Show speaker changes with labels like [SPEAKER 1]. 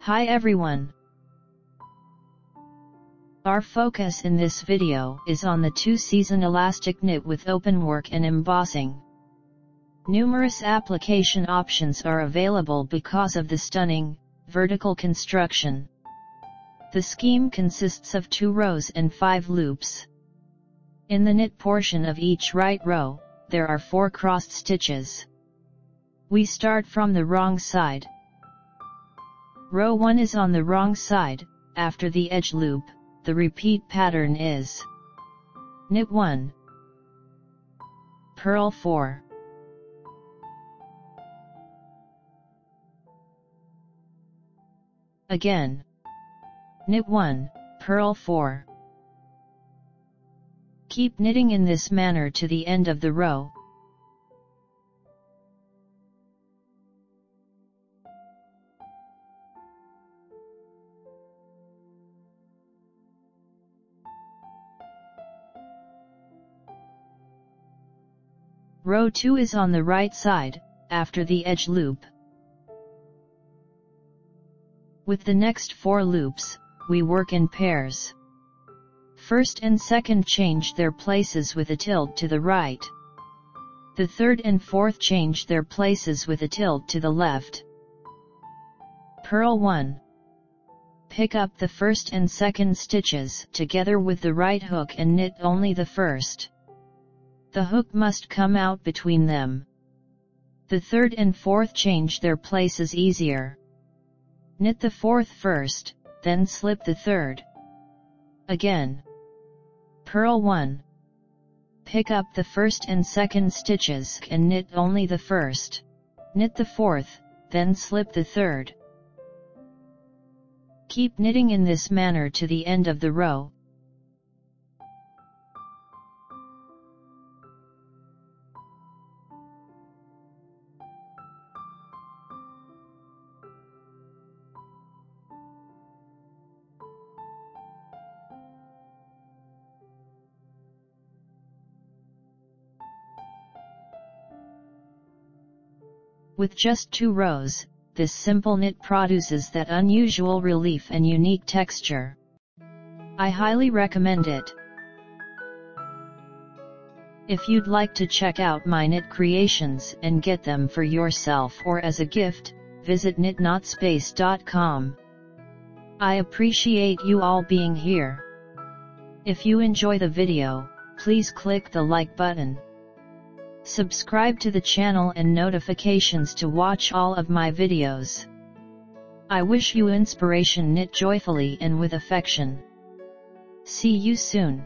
[SPEAKER 1] Hi everyone! Our focus in this video is on the two-season elastic knit with openwork and embossing. Numerous application options are available because of the stunning, vertical construction. The scheme consists of 2 rows and 5 loops. In the knit portion of each right row, there are 4 crossed stitches. We start from the wrong side. Row 1 is on the wrong side. After the edge loop, the repeat pattern is knit 1, purl 4, again, knit 1, purl 4. Keep knitting in this manner to the end of the row. Row 2 is on the right side, after the edge loop. With the next 4 loops, we work in pairs. First and second change their places with a tilt to the right. The third and fourth change their places with a tilt to the left. Purl 1. Pick up the first and second stitches together with the right hook and knit only the first. The hook must come out between them. The third and fourth change their places easier. Knit the fourth first, then slip the third. Again. Purl 1. Pick up the first and second stitches and knit only the first. Knit the fourth, then slip the third. Keep knitting in this manner to the end of the row. With just 2 rows, this simple knit produces that unusual relief and unique texture. I highly recommend it. If you'd like to check out my knit creations and get them for yourself or as a gift, visit knitnotspace.com. I appreciate you all being here. If you enjoy the video, please click the like button. Subscribe to the channel and notifications to watch all of my videos. I wish you inspiration. Knit joyfully and with affection. See you soon.